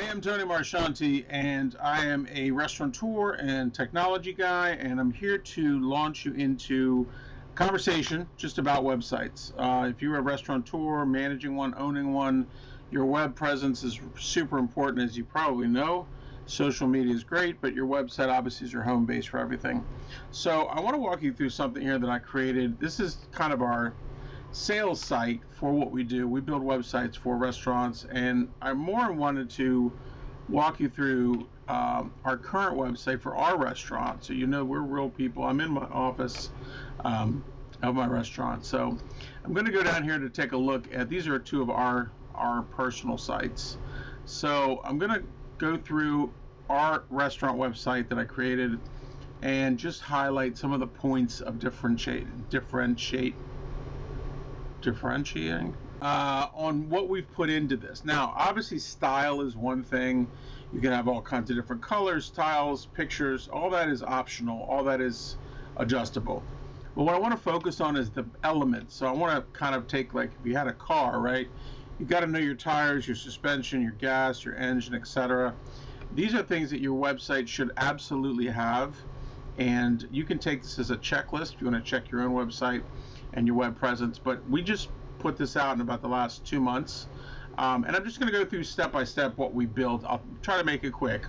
Hey, I'm Tony Marchanti, and I am a restaurateur and technology guy, and I'm here to launch you into conversation just about websites. If you're a restaurateur, managing one, owning one, your web presence is super important, as you probably know. Social media is great, but your website obviously is your home base for everything. So I want to walk you through something here that I created. This is kind of our sales site for what we do. We build websites for restaurants, and I more wanted to walk you through our current website for our restaurant, so you know we're real people. I'm in my office of my restaurant, so I'm going to go down here to take a look at these are two of our personal sites. So I'm going to go through our restaurant website that I created and just highlight some of the points of differentiating on what we've put into this. Now, obviously, style is one thing. You can have all kinds of different colors, styles, pictures. All that is optional. All that is adjustable. But what I want to focus on is the elements. So I want to kind of take, like, if you had a car, right? You got to know your tires, your suspension, your gas, your engine, etc. These are things that your website should absolutely have. And you can take this as a checklist if you want to check your own website and your web presence, but we just put this out in about the last 2 months, and I'm just going to go through step by step what we built. I'll try to make it quick.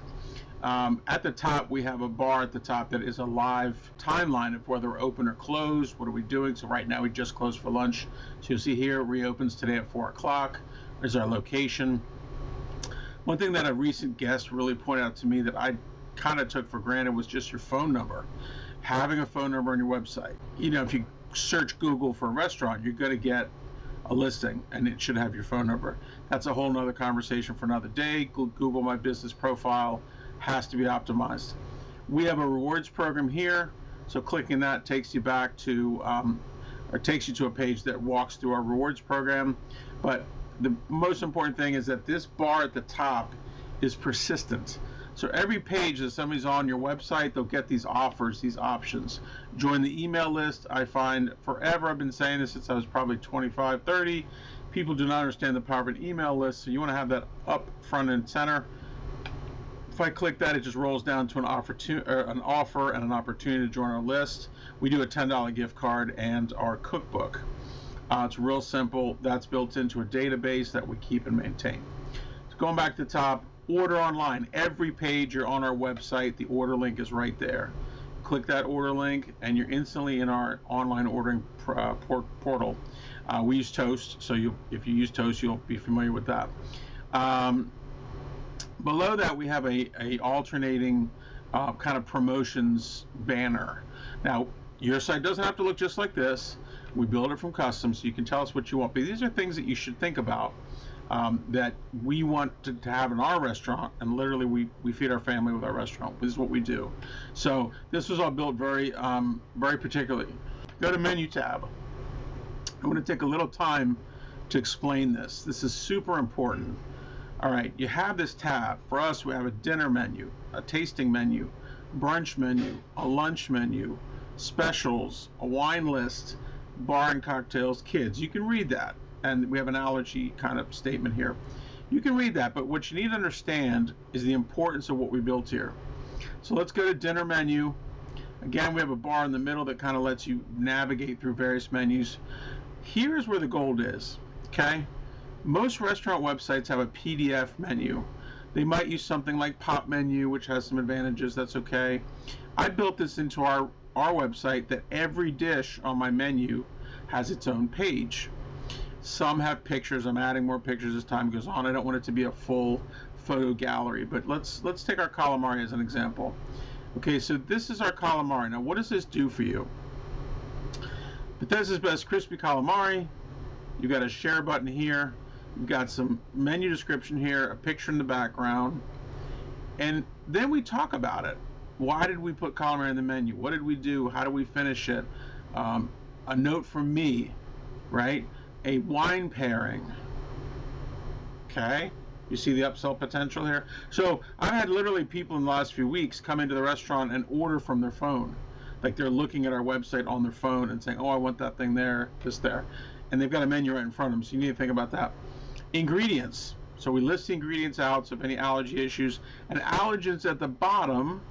At the top, we have a bar at the top that is a live timeline of whether we're open or closed. What are we doing? So right now we just closed for lunch. So you'll see here, reopens today at 4 o'clock. There's our location. One thing that a recent guest really pointed out to me that I kind of took for granted was just your phone number. Having a phone number on your website. You know, if you search Google for a restaurant, you're going to get a listing, and it should have your phone number. That's a whole nother conversation for another day. Google My Business profile has to be optimized. We have a rewards program here, so clicking that takes you back to or takes you to a page that walks through our rewards program. But the most important thing is that this bar at the top is persistent. So every page that somebody's on your website, they'll get these offers, these options. Join the email list. I find forever, I've been saying this since I was probably 25, 30, people do not understand the power of an email list, so you want to have that up front and center. If I click that, it just rolls down to an offer and an opportunity to join our list. We do a $10 gift card and our cookbook. It's real simple. That's built into a database that we keep and maintain. So going back to the top, order online. Every page you're on our website, the order link is right there. Click that order link and you're instantly in our online ordering portal. We use Toast, so if you use Toast, you'll be familiar with that. Below that, we have a alternating kind of promotions banner. Now, your site doesn't have to look just like this. We build it from custom, so you can tell us what you want. But these are things that you should think about. That we want to have in our restaurant, and literally we feed our family with our restaurant. This is what we do. So this was all built very particularly. Go to menu tab. I'm going to take a little time to explain this. This is super important. All right, you have this tab. For us, we have a dinner menu, a tasting menu, brunch menu, a lunch menu, specials, a wine list, bar and cocktails, kids. You can read that. And we have an allergy kind of statement here. You can read that, but what you need to understand is the importance of what we built here. So let's go to dinner menu. Again, we have a bar in the middle that kind of lets you navigate through various menus. Here's where the gold is, okay? Most restaurant websites have a PDF menu. They might use something like Pop Menu, which has some advantages. That's okay. I built this into our website that every dish on my menu has its own page. Some have pictures. I'm adding more pictures as time goes on. I don't want it to be a full photo gallery, but let's take our calamari as an example. Okay, so this is our calamari. Now, what does this do for you? Bethesda's Best Crispy Calamari. You've got a share button here. You've got some menu description here, a picture in the background, and then we talk about it. Why did we put calamari in the menu? What did we do? How do we finish it? A note from me, right? A wine pairing. Okay, you see the upsell potential here? So I've had literally people in the last few weeks come into the restaurant and order from their phone. Like they're looking at our website on their phone and saying, oh, I want that thing there, this there. And they've got a menu right in front of them, so you need to think about that. Ingredients. So we list the ingredients out, so if any allergy issues, and allergens at the bottom: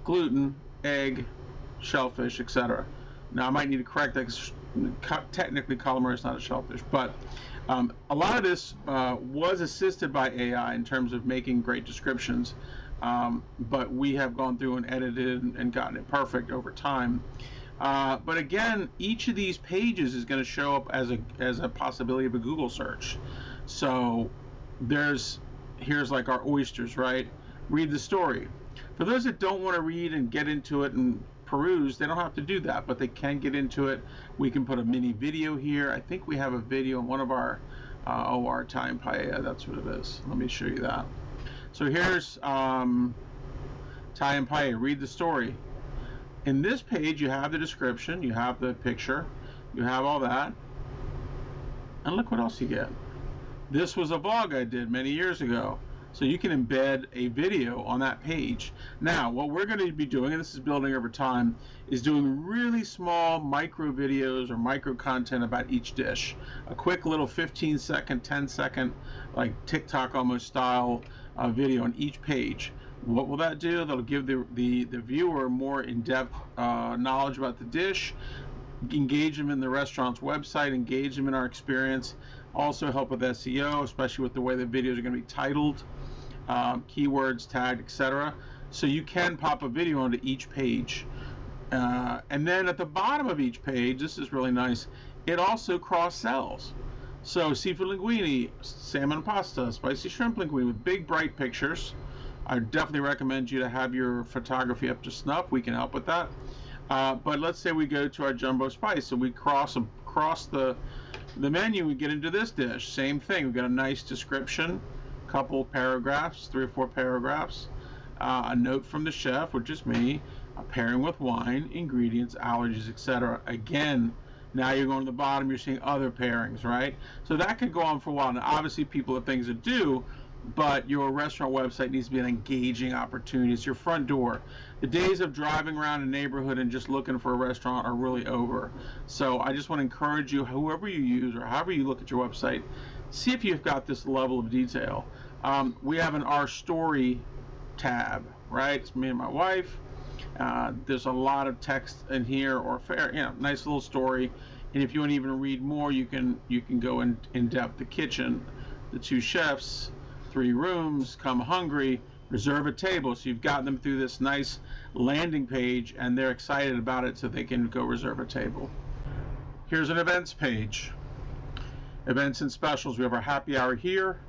gluten, egg, shellfish, etc. Now I might need to correct that because technically calamari is not a shellfish, but a lot of this was assisted by AI in terms of making great descriptions, but we have gone through and edited and gotten it perfect over time. But again, each of these pages is going to show up as a possibility of a Google search. So here's like our oysters, right? Read the story. For those that don't want to read and get into it and peruse, they don't have to do that, but they can get into it. We can put a mini video here. I think we have a video in one of our our Italian paella. That's what it is. Let me show you that. So here's Italian paella. Read the story. In this page, you have the description, you have the picture, you have all that, and look what else you get. This was a vlog I did many years ago, so you can embed a video on that page. Now, what we're going to be doing, and this is building over time, is doing really small micro videos or micro content about each dish. A quick little 15-second, 10-second, like TikTok almost style video on each page. What will that do? That'll give the viewer more in-depth knowledge about the dish, engage them in the restaurant's website, engage them in our experience, also help with SEO, especially with the way the videos are going to be titled, keywords, tagged, etc. So you can pop a video onto each page. And then at the bottom of each page, this is really nice, it also cross-sells. So seafood linguine, salmon pasta, spicy shrimp linguine with big bright pictures. I definitely recommend you to have your photography up to snuff. We can help with that. But let's say we go to our jumbo spice and we cross the menu, we get into this dish. Same thing. We've got a nice description, couple paragraphs, 3 or 4 paragraphs, a note from the chef, which is me, a pairing with wine, ingredients, allergies, etc. Again, now you're going to the bottom, you're seeing other pairings, right? So that could go on for a while. Now, obviously, people have things to do, but your restaurant website needs to be an engaging opportunity. It's your front door. The days of driving around a neighborhood and just looking for a restaurant are really over. So I just want to encourage you, whoever you use or however you look at your website, see if you've got this level of detail. We have an Our Story tab, right? It's me and my wife. There's a lot of text in here, or nice little story. And if you want to even read more, you can go in depth. The kitchen, the 2 chefs, 3 rooms, come hungry, reserve a table. So you've gotten them through this nice landing page and they're excited about it, so they can go reserve a table. Here's an events page. Events and specials. We have our happy hour here.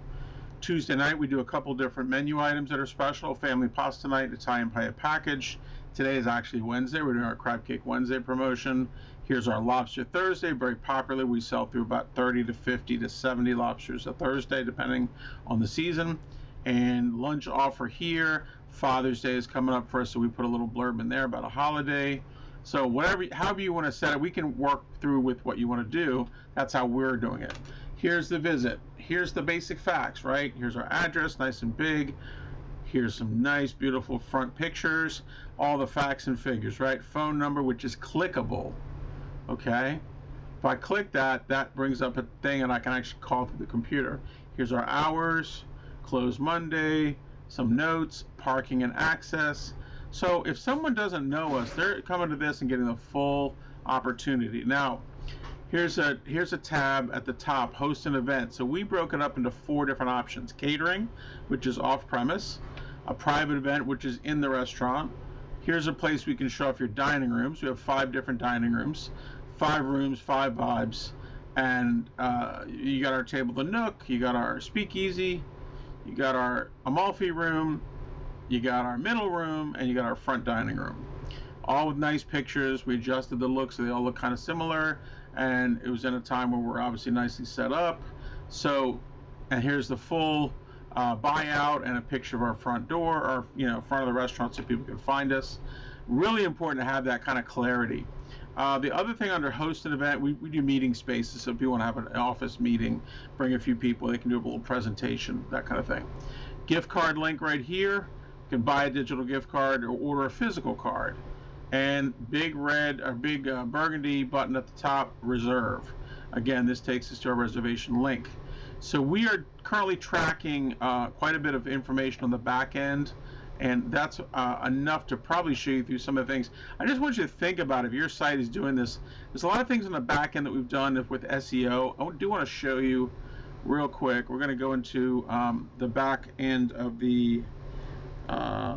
Tuesday night we do a couple different menu items that are special. Family pasta night, Italian paella package. Today is actually Wednesday. We're doing our crab cake Wednesday promotion. Here's our lobster Thursday, very popular. We sell through about 30 to 50 to 70 lobsters a Thursday, depending on the season. And lunch offer here. Father's Day is coming up for us, so we put a little blurb in there about a holiday. So however you want to set it, we can work through with what you want to do. That's how we're doing it. Here's the visit. Here's the basic facts, right? Here's our address, nice and big. Here's some nice, beautiful front pictures. All the facts and figures, right? Phone number, which is clickable. Okay, if I click that, that brings up a thing and I can actually call through the computer. Here's our hours, close Monday, some notes, parking and access. So if someone doesn't know us, they're coming to this and getting the full opportunity. Now, here's a tab at the top, host an event. So we broke it up into 4 different options: catering, which is off premise, a private event, which is in the restaurant. Here's a place we can show off your dining rooms. We have 5 different dining rooms, 5 rooms, 5 vibes. And you got our table, the Nook, you got our speakeasy, you got our Amalfi room, you got our middle room, and you got our front dining room. All with nice pictures. We adjusted the look so they all look kind of similar. And it was in a time where we're obviously nicely set up. So, and here's the full buyout and a picture of our front door, or front of the restaurant, so people can find us. Really important to have that kind of clarity. The other thing under host an event, we do meeting spaces, so if you want to have an office meeting, bring a few people, they can do a little presentation, that kind of thing. Gift card link right here. You can buy a digital gift card or order a physical card. And big red or big burgundy button at the top, reserve. Again, this takes us to our reservation link. So we are currently tracking quite a bit of information on the back end, and that's enough to probably show you through some of the things. I just want you to think about if your site is doing this. There's a lot of things on the back end that we've done with SEO. I do want to show you real quick. We're going to go into the back end of the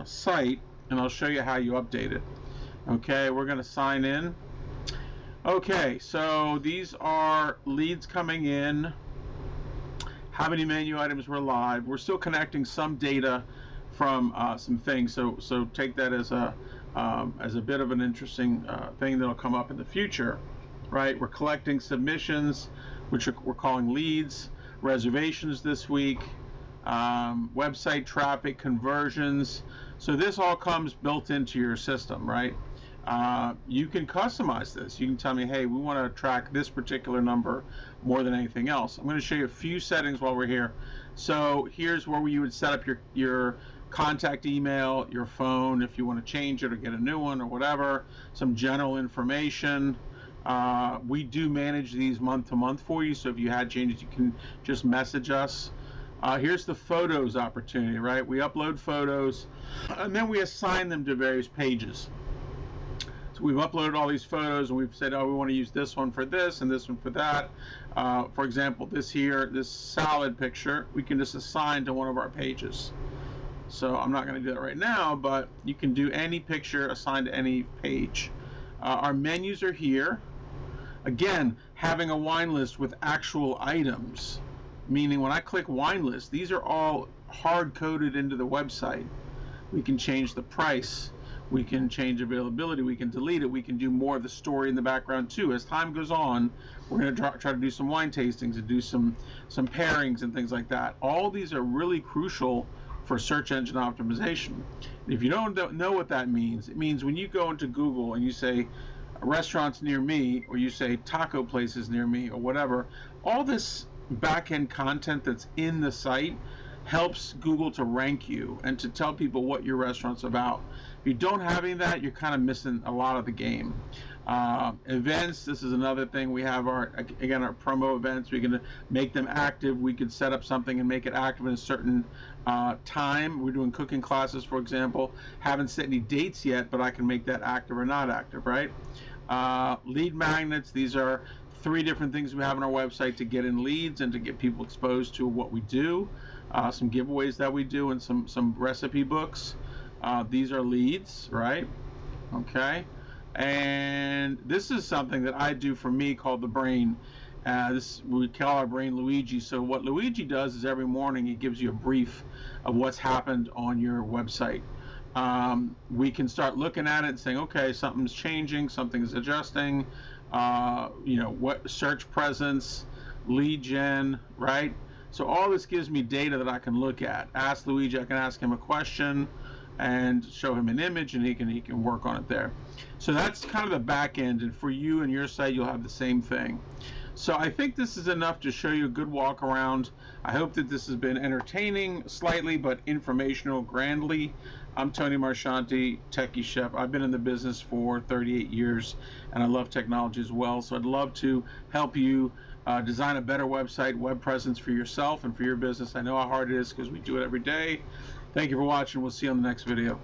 site, and I'll show you how you update it. Okay, we're going to sign in. Okay, so these are leads coming in. How many menu items were live? We're still connecting some data from some things, so take that as a bit of an interesting thing that'll come up in the future, right? We're collecting submissions, which we're calling leads, reservations this week, website traffic, conversions. So this all comes built into your system, right? You can customize this. You can tell me, hey, we want to track this particular number more than anything else. I'm going to show you a few settings while we're here. So here's where you would set up your contact email, your phone, if you want to change it or get a new one or whatever, some general information. We do manage these month to month for you, so if you had changes, you can just message us. Here's the photos opportunity, right? We upload photos, and then we assign them to various pages. So we've uploaded all these photos, and we've said, oh, we want to use this one for this and this one for that. For example, this salad picture, we can just assign to one of our pages. So I'm not going to do that right now, but you can do any picture assigned to any page. Our menus are here. Again, having a wine list with actual items, meaning when I click wine list, these are all hard-coded into the website. We can change the price. We can change availability. We can delete it. We can do more of the story in the background too. As time goes on, we're going to try to do some wine tastings and do some pairings and things like that. All these are really crucial for search engine optimization. If you don't know what that means, it means when you go into Google and you say restaurants near me, or you say taco places near me, or whatever, all this back-end content that's in the site helps Google to rank you and to tell people what your restaurant's about. If you don't have any of that, you're kind of missing a lot of the game. Events, this is another thing. We have our promo events. We can make them active. We could set up something and make it active in a certain time. We're doing cooking classes, for example. Haven't set any dates yet, but I can make that active or not active, right? Lead magnets, these are 3 different things we have on our website to get in leads and to get people exposed to what we do. Some giveaways that we do, and some recipe books. These are leads, right? Okay. And this is something that I do for me called the brain. We call our brain Luigi. So what Luigi does is every morning he gives you a brief of what's happened on your website. We can start looking at it and saying, okay, something's changing, something's adjusting. What search presence, lead gen, right? So all this gives me data that I can look at. Ask Luigi, I can ask him a question and show him an image, and he can work on it there. So that's kind of the back end, and for you and your site, you'll have the same thing. So I think this is enough to show you a good walk around. I hope that this has been entertaining slightly, but informational grandly. I'm Tony Marchanti, Techie Chef. I've been in the business for 38 years, and I love technology as well. So I'd love to help you design a better website, web presence for yourself and for your business. I know how hard it is because we do it every day. Thank you for watching. We'll see you on the next video.